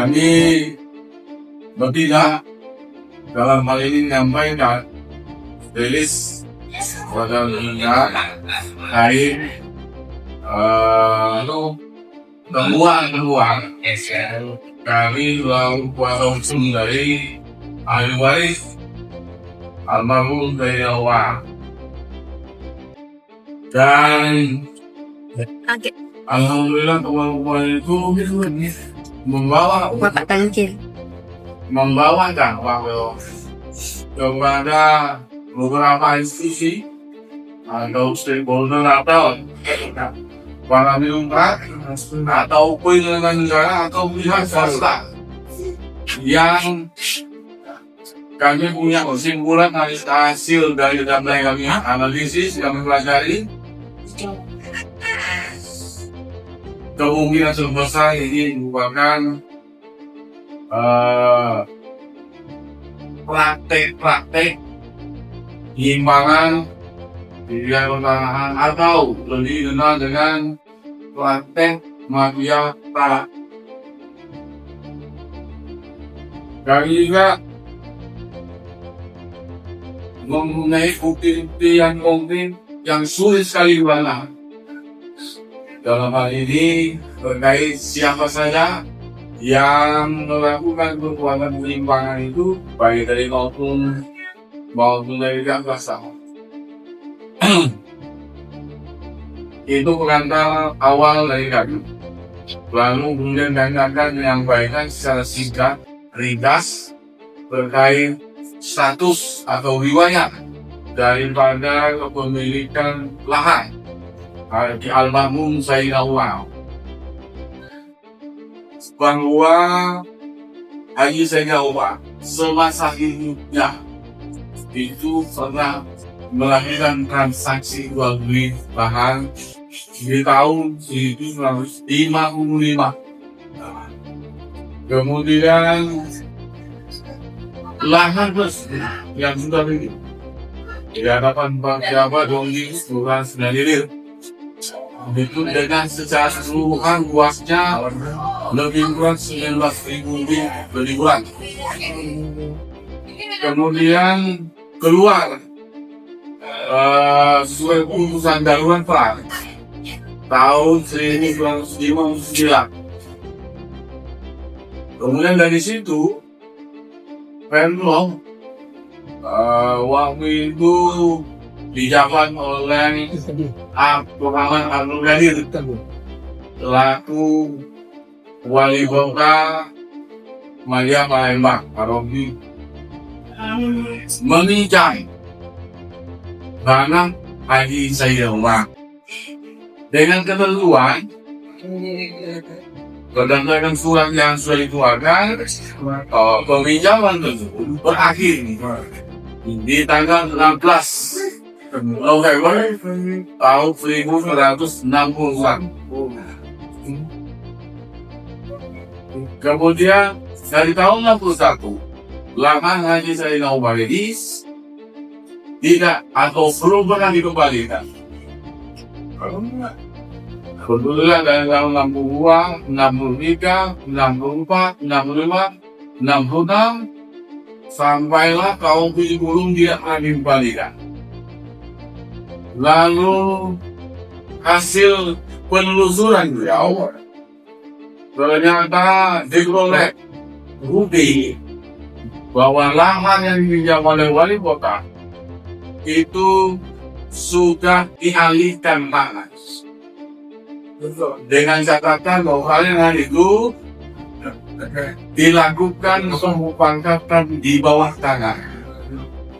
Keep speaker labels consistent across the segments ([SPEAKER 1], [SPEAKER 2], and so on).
[SPEAKER 1] kami bertiga dalam hal ini menyampaikan rilis pada dunia kait temuan kami langsung dari ahli waris almarhum Dayawa dan alhamdulillah teman-teman itu membawa dakwah kepada beberapa institusi atau stakeholder atau para birokrat atau penyelenggara negara atau pihak swasta yang kami punya kesimpulan hasil dari data yang kami analisis, kami pelajari. Kemungkinan sebesar ini merupakan praktek penyimpangan di pemerintahan atau lebih dikenal dengan praktek mafia tanah. Kami juga mempunyai bukti-bukti yang mungkin yang sulit sekali dibantah. Dalam hal ini terkait siapa saja yang melakukan perbuatan penyimpangan itu, baik dari maupun dari pihak swasta. Itu perantara awal dari kami. Lalu kemudian kami akan menyampaikan secara singkat, ringkas terkait status atau riwayat daripada kepemilikan lahan di almarhum Dayawa. Bahwa Haji Dayawa semasa hidupnya itu pernah melakukan transaksi jual beli lahan di tahun 1955. Kemudian lahan yang sudah di hadapan Pak Jabat Donggi Kelurahan Senadilir itu dengan secara keseluruhan luasnya lebih kurang 19.000 lebih per bulan. Kemudian keluar sesuai keputusan darurat Pak tahun 1959. Kemudian dari situ Pemprov waktu itu dijabat oleh Muhammad Abdul Qadir selaku wali kota Madia Palembang Paroki meminjam tanah Haji Dayawa dengan ketentuan berdasarkan surat yang sudah dikeluarkan, peminjaman tersebut berakhir di tanggal 16 November tahun 1960. Kemudian dari tahun 61, lahan Haji Dayawa tidak atau belum pernah dikembalikan. Kebetulan dari tahun 62, 63, 64, 65, 66, sampailah tahun 70 dia akan dikembalikan. Lalu hasil penelusuran beliau ternyata diperoleh bukti bahwa lahan yang diminjam oleh wali kota itu sudah dialihkan tanah dengan catatan bahwa hal itu dilakukan pemufakatan di bawah tanah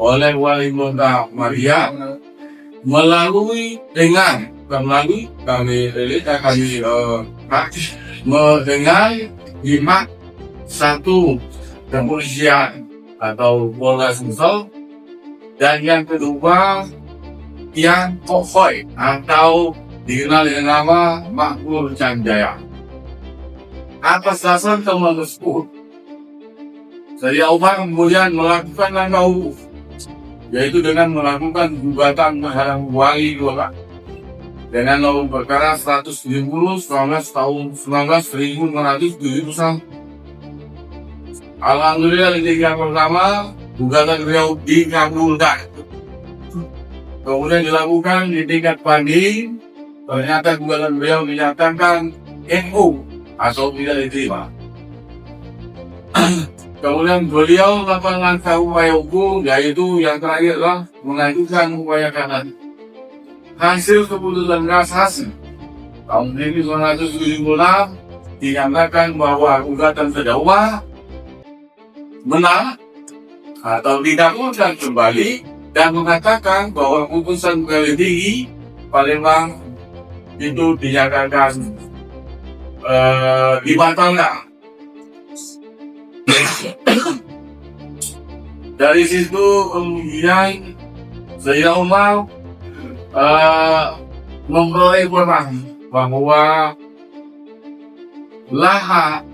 [SPEAKER 1] oleh wali kota Madia melalui dengan jimat satu kepolisian atau Polres Sumsel, dan yang kedua yang Pokoi atau dikenal dengan nama Makmur Jaya. Atas dasar temuan tersebut, Dayawa kemudian melakukan langkah hukum, yaitu dengan melakukan gugatan terhadap wali kota dengan nomor perkara 170/19 tahun 19.971 Alhamdulillah di tingkat pertama gugatan beliau dikabulkan. Kemudian dilakukan di tingkat banding, ternyata gugatan beliau dinyatakan NU atau tidak diterima. Kemudian beliau melakukan langkah upaya hukum, yaitu yang terakhir adalah mengajukan upaya kasasi. Hasil keputusan kasasi tahun 1976 dinyatakan bahwa gugatan terdakwa menang atau didakwakan kembali dan mengatakan bahwa putusan pengadilan tinggi Palembang itu dinyatakan dibatalkan. Dari situ kemudian Sayyidina Umar memperoleh informasi bahwa lahan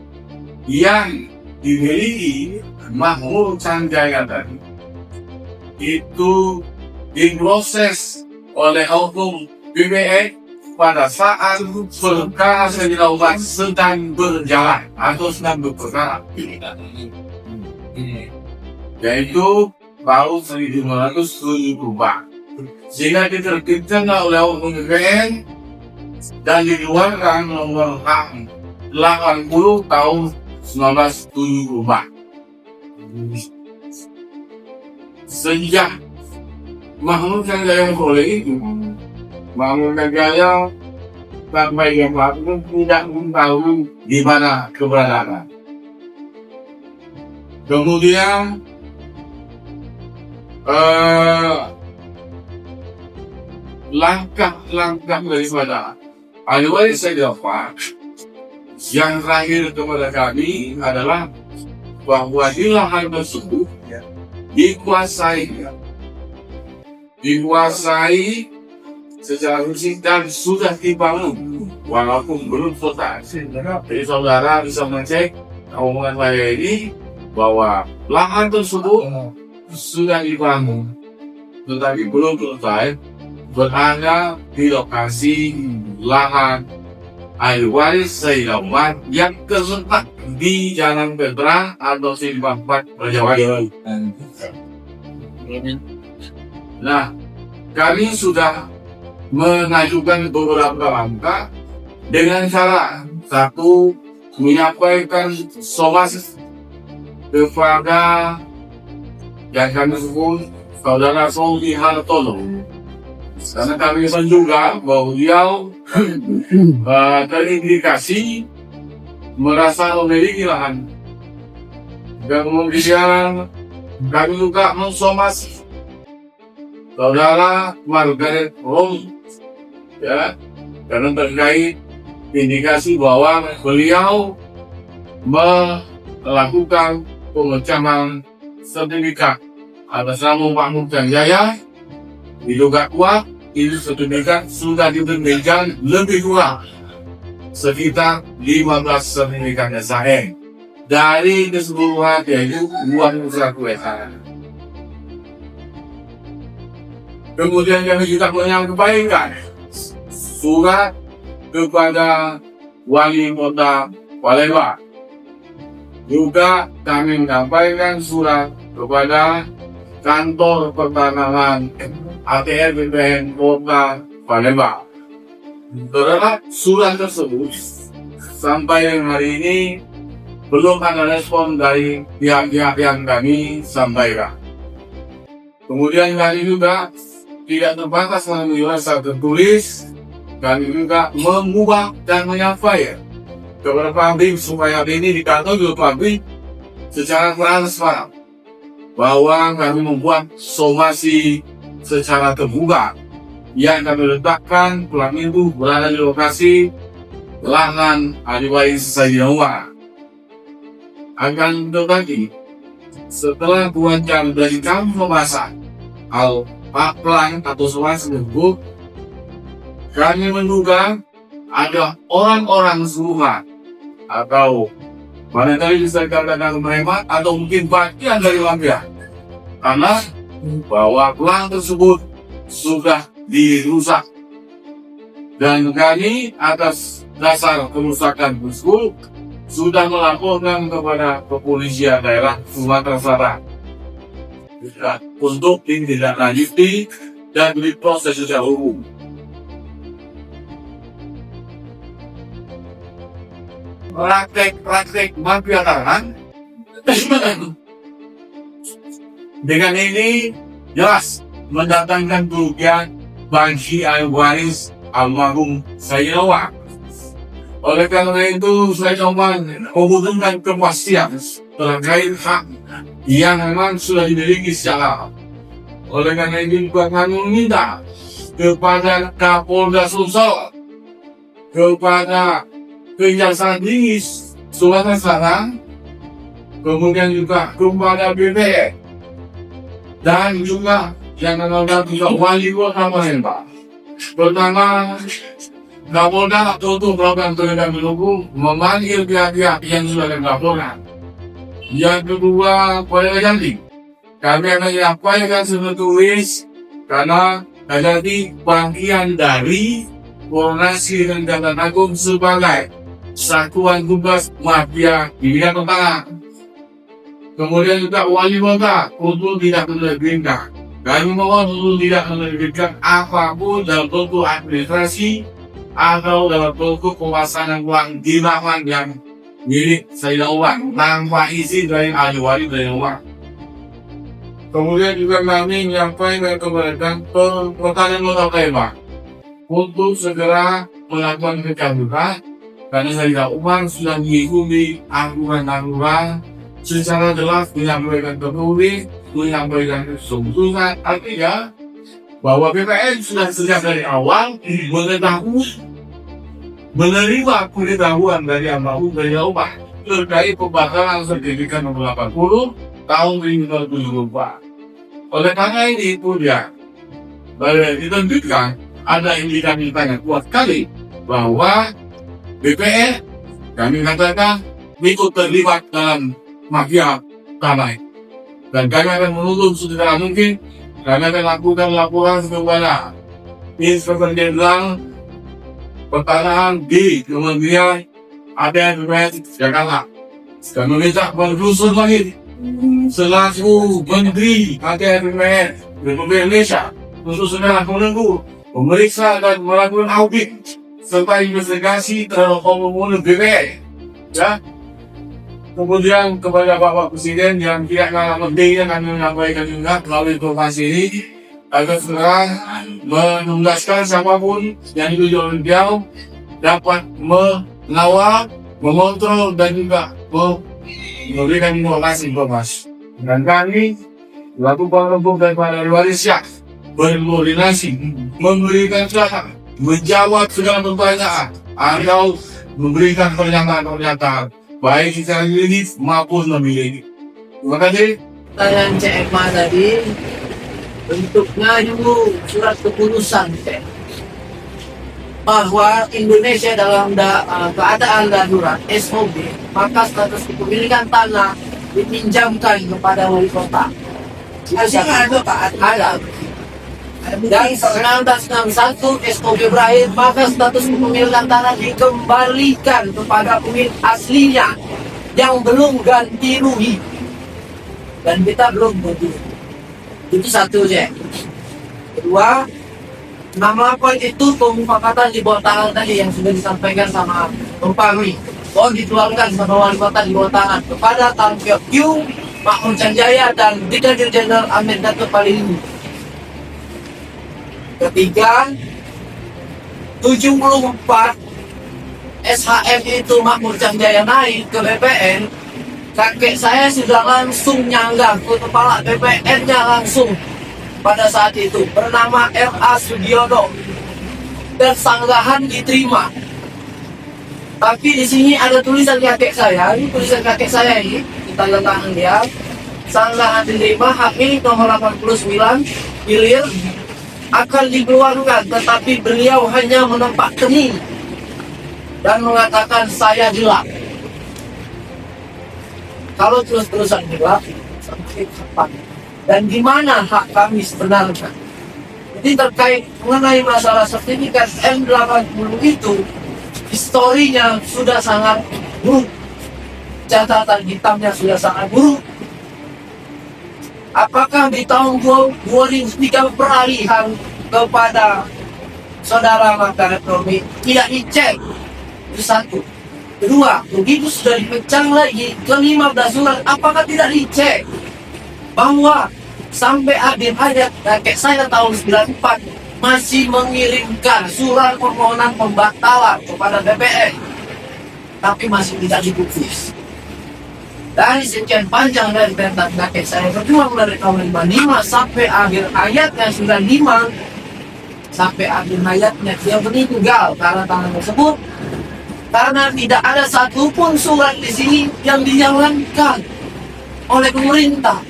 [SPEAKER 1] yang dimiliki Makmur Sanjaya tadi itu diproses oleh hukum BPN pada saat perkara Sayyidina Umar sedang berjalan atau sedang berperkara, yaitu tahun 1974, sehingga diterbitkan oleh hukum BPN dan dikeluarkan nomor 80 tahun 1974. Sejak Makmur Sanjaya oleh itu, Makmur Sanjaya sampai yang waktu tidak mengetahui di mana keberadaan. Kemudian langkah-langkah daripada ahli waris Sayyidina Umar yang terakhir kepada kami adalah bahwa di lahan tersebut dikuasai secara fisik dan sudah dibangun walaupun belum selesai. Jadi saudara bisa mengecek omongan saya ini bahwa lahan tersebut sudah dibangun tetapi belum selesai, berada di lokasi lahan ahli waris Sayyidina Umar yang terletak di Jalan Petra atau Simpang 4 Rajawali. Nah, kami sudah mengajukan beberapa langkah dengan cara satu, menyampaikan somasi kepada yang kami sebut Saudara Soudi Hartono, karena kami menduga bahwa beliau terindikasi merasa memiliki lahan. Dan kemudian kami juga mensomasi Saudara Margaret Rom, ya, karena terkait indikasi bahwa beliau melakukan pemecahan sertifikat atas nama Makmur Sanjaya. Diduga kuat itu sertifikat sudah diterbitkan lebih kurang sekitar 15 sertifikat SHM dari keseluruhan yaitu 21 SHM. Kemudian kami juga menyampaikan surat kepada Wali Kota Palembang. Juga kami menyampaikan surat kepada Kantor Pertanahan ATR BPN Kota Palembang. Terhadap surat tersebut sampai hari ini belum ada respon dari pihak-pihak yang kami sampaikan. Kemudian kami juga tidak terbatas melalui surat tertulis, kami juga mengubah dan menyampaikan kepada publik supaya ini diketahui publik secara transparan bahwa kami membuat somasi secara terbuka yang kami letakkan pulang itu berada di lokasi lahan ahli waris Sayyidina Umar. Akan tetapi setelah 2 jam dari kami memasak al-paklan atau somasi tersebut, kami menduga ada orang-orang suruhan atau barangkali bisa dikatakan preman atau mungkin bagian dari mafia, karena bahwa pelang tersebut sudah dirusak dan kami atas dasar kerusakan tersebut sudah melaporkan kepada kepolisian daerah Sumatera Selatan untuk ditindaklanjuti dan diproses secara hukum. Praktek mafia tanah dengan ini jelas mendatangkan kerugian bagi ahli waris almarhum Sayyidina. Oleh karena itu saya coba membutuhkan kepastian terkait hak yang memang sudah dimiliki secara. Oleh karena itu kami meminta kepada Kapolda Sulsel, kepada Kejaksaan Tinggi Sumatera Selatan, kemudian juga kepada BPN, dan juga yang menolak juga wali kota Palembang. Pertama, Kapolda untuk melakukan penegakan hukum, memanggil pihak-pihak yang sudah dilaporkan. Yang kedua, Polda Jatim, kami akan menyampaikan tertulis karena terjadi bagian dari Koordinasi Kejaksaan Agung sebagai satuan tugas mafia di bidang pertanahan. Kemudian juga wali kota untuk tidak menerbitkan. Kami mohon untuk tidak menerbitkan apapun dalam bentuk administrasi atau dalam bentuk pemasangan uang di laman yang milik Sayyidina Umar tanpa izin dari ahli waris dari Umar. Kemudian juga kami menyampaikan kepada pertanian kota Palembang untuk segera melakukan kecandukan karena Sayyidina Umar sudah mengikuti aturan-aturan secara jelas, menyampaikan ke publik, menyampaikan keseluruhan. Artinya bahwa BPN sudah sejak dari awal menerima pengetahuan dari almarhum Sayyidina Umar terkait pembakaran sertifikat nomor 80 tahun 2024. Oleh karena ini kemudian ditentukan ada indikasi yang kuat sekali bahwa BPN kami katakan ikut terlibat dalam mafia tanah, dan kami akan menuntut sesegera mungkin. Kami akan lakukan laporan kepada Inspektur Jenderal Pertanahan di Kementerian ATM Jakarta. Kami meminta berkhusus lagi selaku Menteri ATM Republik Indonesia untuk segera menunggu, memeriksa dan melakukan audit serta investigasi terhadap pembunuhan BPN. Ya. Kemudian kepada Bapak Presiden yang tidak kalah pentingnya kami menyampaikan juga melalui informasi ini agar segera menugaskan siapapun yang ditunjuk oleh beliau dapat mengawal, mengontrol dan juga memberikan informasi. Dan kami lakukan rembuk daripada warisnya berkoordinasi, memberikan cara menjawab segala pertanyaan atau memberikan pernyataan baik secara yuridis maupun non-yuridis. Terima kasih.
[SPEAKER 2] Pertanyaan CMA tadi bentuknya dulu surat keputusan bahwa Indonesia dalam keadaan darurat SOB, maka status kepemilikan tanah dipinjamkan kepada wali kota. Ada Pak, ada. Dan 1961 SOB berakhir, maka status kepemilikan tanah dikembalikan kepada pemilik aslinya yang belum ganti rugi, dan kita belum ganti. Itu satu cek. Kedua, nama poin itu pemufakatan di bawah tangan tadi yang sudah disampaikan sama Pempangi. Pohon dikeluarkan sama wali kota di bawah tangan kepada Tan Kiok Yu, Makmur Sanjaya, dan Brigadir Jenderal Ahmed Datuk Palili. Ketiga, 74 SHM itu Makmur Sanjaya naik ke BPN, kakek saya sudah langsung nyanggah ke kepala BPN-nya langsung pada saat itu, bernama R.A. Sugiono, dan sanggahan diterima. Tapi di sini ada tulisan kakek saya, ini tulisan kakek saya ini, tanda tangan dia, sanggahan diterima, hak milik nomor 89, hilir, akan dikeluarkan, tetapi beliau hanya menempat kening dan mengatakan saya gelap. Kalau terus-terusan gelap, sampai kapan? Dan di mana hak kami sebenarnya? Jadi terkait mengenai masalah sertifikat M80 itu, historinya sudah sangat buruk catatan hitamnya sudah sangat buruk. Apakah di tahun 2003 peralihan kepada saudara Manggarai Ekonomi tidak dicek? Itu satu. Kedua, begitu sudah dipecah lagi ke 15 surat, apakah tidak dicek bahwa sampai akhir hayat kakek saya tahun 94 masih mengirimkan surat permohonan pembatalan kepada BPN, tapi masih tidak dipublis. Dari sekian panjang dari tentang kakek saya berjuang dari tahun 55 sampai akhir hayatnya sudah 5, sampai akhir hayatnya dia meninggal karena tangan tersebut, karena tidak ada satupun surat di sini yang dijalankan oleh pemerintah,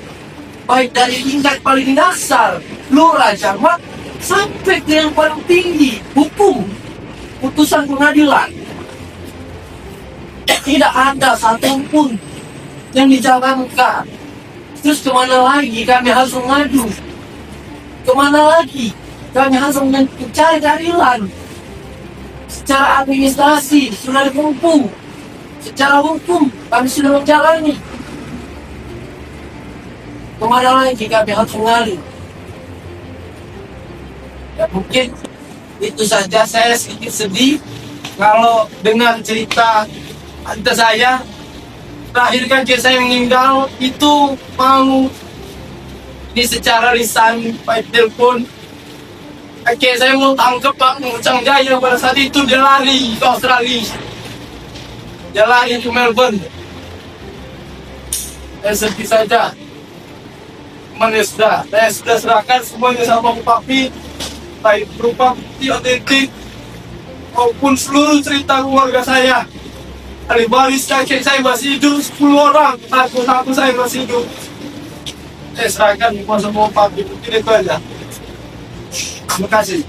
[SPEAKER 2] baik dari tingkat paling dasar lurah camat sampai ke yang paling tinggi hukum putusan pengadilan. Tidak ada satupun yang dijalankan. Terus kemana lagi kami harus mengadu? Kemana lagi kami harus mencari keadilan? Secara administrasi sudah dihukum, secara hukum kami sudah menjalani. Kemana lagi kami harus mengalir? Ya mungkin itu saja. Saya sedikit sedih kalau dengar cerita tante saya. Terakhir kan saya meninggal itu mau ini secara lisan by telepon. Oke, saya mau tangkap Pak Mucang Jaya. Pada saat itu dia lari ke Australia, dia lari ke Melbourne. Saya sedih saja. Saya sudah serahkan semuanya sama Papi, baik berupa bukti otentik maupun seluruh cerita keluarga saya. Ahli waris kakek saya masih hidup 10 orang, aku saya masih hidup. Saya serahkan semua sama Papi, mungkin itu aja. Terima kasih.